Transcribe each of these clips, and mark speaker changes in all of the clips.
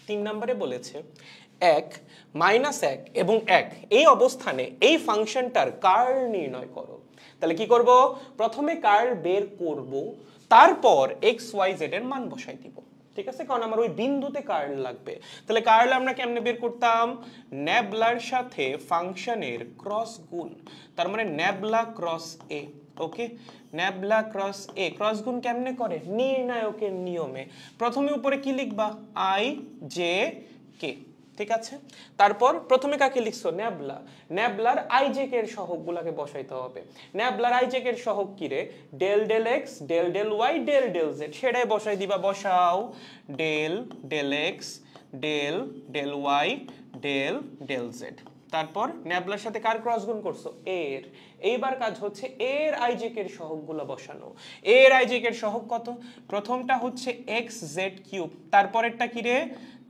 Speaker 1: 3 নম্বরে বলেছে 1 মাইনাস 1 এবং 1 এই অবস্থানে এই ফাংশনটার কার্ল নির্ণয় করো। তাহলে কি করব, প্রথমে কার্ল বের করব, তারপর এক্স ওয়াই জেড এর মান বসাই দিব। ঠিক আছে, কারণ আমার ওই বিন্দুতে কার্ল লাগবে। তাহলে কার্ল আমরা কেমনে বের করতাম, ন্যাবলার সাথে ফাংশনের ক্রস গুণ, তার মানে ন্যাবলা ক্রস এ। ওকে, ন্যাবলা ক্রস এ, ক্রস গুণ কেমনে করে, নির্ণায়কের নিয়মে। প্রথমে উপরে কি লিখবা, আই জে কে। ঠিক আছে, তারপর প্রথমে কাকে লিখছো, ন্যাবলা, ন্যাবলার আইজেক এর সহগগুলোকে বসাইতে হবে। ন্যাবলার আইজেক এর সহগ কি রে, del del x del del y del del z, সেটাই বসাই দিবা। বসাও del del x del del y del del z. তারপর ন্যাবলার সাথে কার ক্রস গুণ করছো, এর। এইবার কাজ হচ্ছে এর আইজেক এর সহগগুলো বসানো। এর আইজেক এর সহগ কত, প্রথমটা হচ্ছে এক্স জেড কিউব, তারপরেরটা কি রে,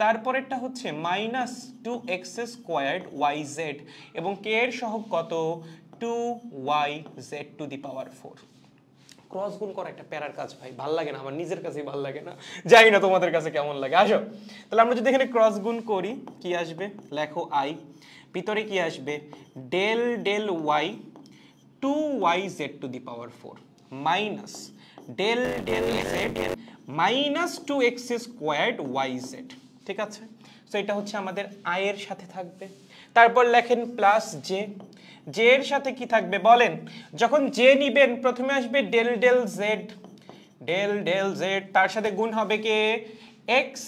Speaker 1: তারপরেরটা হচ্ছে minus 2x squared Y Z, এবং কে এর সহগ কত, 2yz to the power 4। Cross গুণ করা একটা প্যারার কাজ ভাই, ভাল লাগে না, আমার নিজের কাছেই ভাল লাগে না, জানি না তোমাদের কাছে কেমন লাগে। আসো তাহলে আমরা যদি এখানে ক্রস গুণ করি কি আসবে, লেখো আই, ভিতরে কি আসবে, del del y 2yz to the power 4 minus del del z minus 2x squared yz। ঠিক আছে, সো এটা হচ্ছে আমাদের আই এর সাথে থাকবে। তারপর লেখেন প্লাস জে, জে এর সাথে কি থাকবে বলেন, যখন জে নিবেন প্রথমে আসবে del del Z, del del Z, তার সাথে গুণ হবে কে, X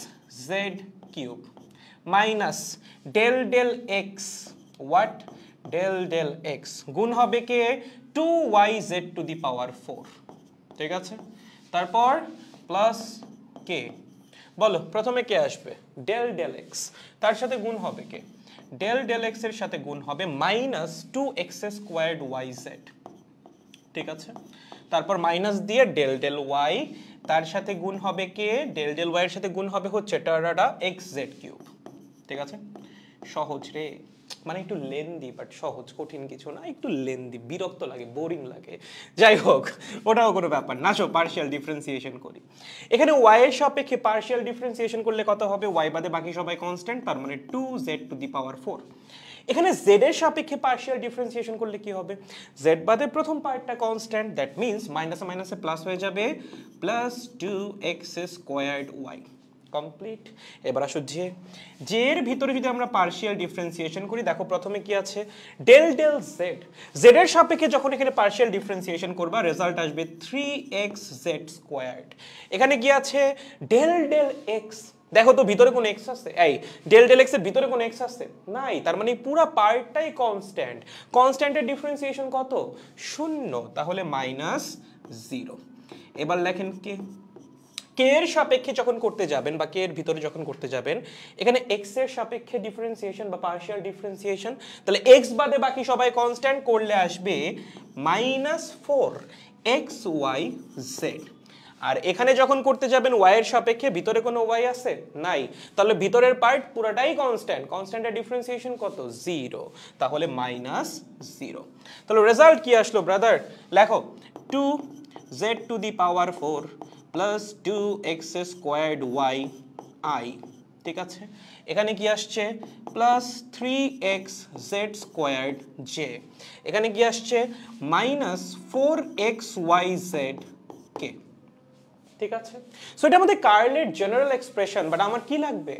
Speaker 1: Z cube, minus del del X, what, del del X, গুণ হবে কে 2yz টু দি পাওয়ার 4। ঠিক আছে, তারপর প্লাস কে, বলো প্রথমে কে আসবে, ডেল ডেল এক্স, তার সাথে গুণ হবে কে, ডেল ডেল এক্স এর সাথে গুণ হবে মাইনাস 2x স্কোয়ার্ড yz। ঠিক আছে, তারপর মাইনাস দিয়ে ডেল ডেল ওয়াই, তার সাথে গুণ হবে কে, ডেল ডেল ওয়াই এর সাথে গুণ হবে হচ্ছে টাডাডা xz কিউব। ঠিক আছে, সহজ রে, মানে একটু লেন্দি বাট সহজ, কঠিন কিছু না, একটু লেন্দি, বিরক্ত লাগে, বোরিং লাগে, যাই হোক ওটাও কোনো ব্যাপার না। আসো পার্শিয়াল ডিফারেন্সিয়েশন করি। এখানে y এর সাপেক্ষে পার্শিয়াল ডিফারেন্সিয়েশন করলে কত হবে, y বাদে বাকি সবাই কনস্ট্যান্ট, তার মানে 2z টু দি পাওয়ার 4। এখানে z এর সাপেক্ষে পার্শিয়াল ডিফারেন্সিয়েশন করলে কি হবে, z বাদে প্রথম পার্টটা কনস্ট্যান্ট, দ্যাট মিন্স মাইনাসে মাইনাসে প্লাস হয়ে যাবে, plus 2x squared y complete. এবার আসো জে, জে এর ভিতরে যদি আমরা পার্শিয়াল ডিফারেন্সিয়েশন করি, দেখো প্রথমে কি আছে, ডেল ডেল জেড, জেড এর সাপেক্ষে যখন এখানে পার্শিয়াল ডিফারেন্সিয়েশন করবা রেজাল্ট আসবে 3xz স্কোয়ার্ড। এখানে কি আছে, ডেল ডেল এক্স, দেখো তো ভিতরে কোন এক্স আছে, এই ডেল ডেল এক্স এর ভিতরে কোন এক্স আছে নাই, তার মানে পুরো পার্টটাই কনস্ট্যান্ট, কনস্ট্যান্টের ডিফারেন্সিয়েশন কত, 0, তাহলে মাইনাস 0। এবার লেখেন কে, কে এর সাপেক্ষে যখন করতে যাবেন বা কে এর ভিতরে যখন করতে যাবেন, এখানে এক্স এর সাপেক্ষে ডিফারেন্সিয়েশন বা পার্শিয়াল ডিফারেন্সিয়েশন, তাহলে এক্স বাদে বাকি সবাই কনস্ট্যান্ট, করলে আসবে মাইনাস 4xyz। আর এখানে যখন করতে যাবেন y এর সাপেক্ষে, ভিতরে কোনো y আছে নাই, তাহলে ভিতরের পার্ট পুরোটাই কনস্ট্যান্ট, কনস্ট্যান্টের ডিফারেন্সিয়েশন কত, 0, তাহলে মাইনাস 0। তাহলে রেজাল্ট কি আসলো ব্রাদার, লেখো 2z to the power 4 plus 2x squared y i. ঠিক আছে, এখানে কি আসছে, প্লাস 3xz স্কোয়ার্ড জে, এখানে কি আসছে মাইনাস 4xyz কে। ঠিক আছে, সো এটা আমাদের কার্লের জেনারেল এক্সপ্রেশন, বাট আমার কি লাগবে,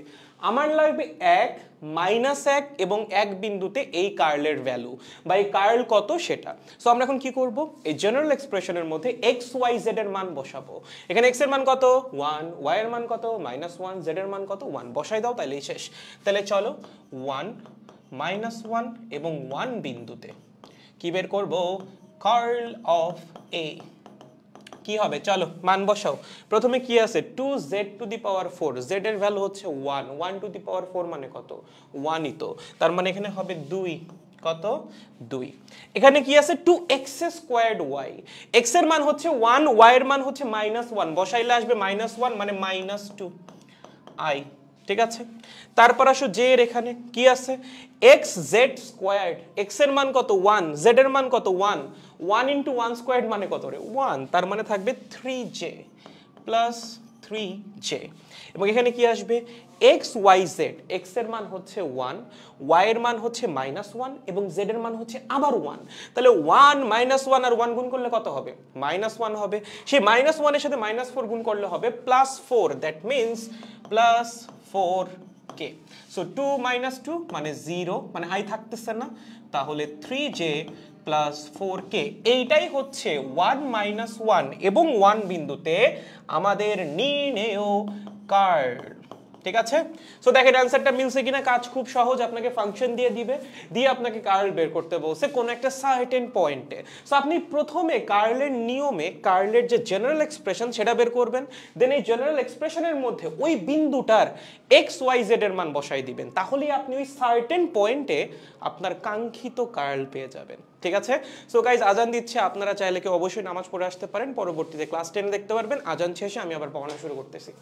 Speaker 1: আমার লাগবে 1 মাইনাস 1 এবং 1 বিন্দুতে এই কার্লের ভ্যালু বা এই কার্ল কত সেটা। সো আমরা এখন কি করব, এই জেনারেল এক্সপ্রেশনের মধ্যে xyz এর মান বসাবো। এখানে x এর মান কত 1, y এর মান কত -1, z এর মান কত 1, বসাই দাও তাহলেই শেষ। তাহলে চলো 1 -1 এবং 1 বিন্দুতে কি বের করব, কার্ল অফ a কি হবে, চলো মান বসাও। প্রথমে কি আছে, 2z to the power 4, z এর ভ্যালু হচ্ছে 1, 1 টু দি পাওয়ার 4 মানে কত, 1ই তো, তার মানে এখানে হবে 2, কত 2। এখানে কি আছে 2x স্কয়ার্ড y, x এর মান হচ্ছে 1, y এর মান হচ্ছে -1, বসাইলে আসবে -1 মানে -2 i। ঠিক আছে, তারপর আসো j এর এখানে কি আছে, xz স্কয়ার্ড, x এর মান কত 1, z এর মান কত 1, 1 * 1 স্কয়ার্ড মানে কত রে 1, তার মানে থাকবে 3j প্লাস 3j এবং এখানে কি আসবে x y z x এর মান হচ্ছে 1 y এর মান হচ্ছে -1 এবং z এর মান হচ্ছে আবার 1 তাহলে 1 -1 আর 1 গুণ করলে কত হবে -1 হবে সেই -1 এর সাথে -4 গুণ করলে হবে +4 দ্যাট মিন্স +4k সো 2 - 2 মানে 0 মানে i থাকতেছে না তাহলে 3j +4k এইটাই হচ্ছে 1 - 1 এবং 1 বিন্দুতে আমাদের নির্ণেয় কার্ল ঠিক আছে সো দেখেন অ্যানসারটা মিলছে কিনা কাজ খুব সহজ আপনাকে ফাংশন দিয়ে দিবে দিয়ে আপনাকে কার্ল বের করতে বলছে কোন একটা সার্টেন পয়েন্টে সো আপনি প্রথমে কার্লের নিয়মে কার্লের যে জেনারেল এক্সপ্রেশন সেটা বের করবেন দেন এই জেনারেল এক্সপ্রেশনের মধ্যে ওই বিন্দুটার এক্স ওয়াই জেড এর মান বসাই দিবেন তাহলেই আপনি ওই সার্টেন পয়েন্টে আপনার কাঙ্ক্ষিত কার্ল পেয়ে যাবেন ঠিক আছে সো গাইজ আজান দিচ্ছে আপনারা চাইলে কি অবশ্যই নামাজ পড়ে আসতে পারেন পরবর্তীতে ক্লাস 10 দেখতে পারবেন আজান শেষে আমি আবার পড়ানো শুরু করতেছি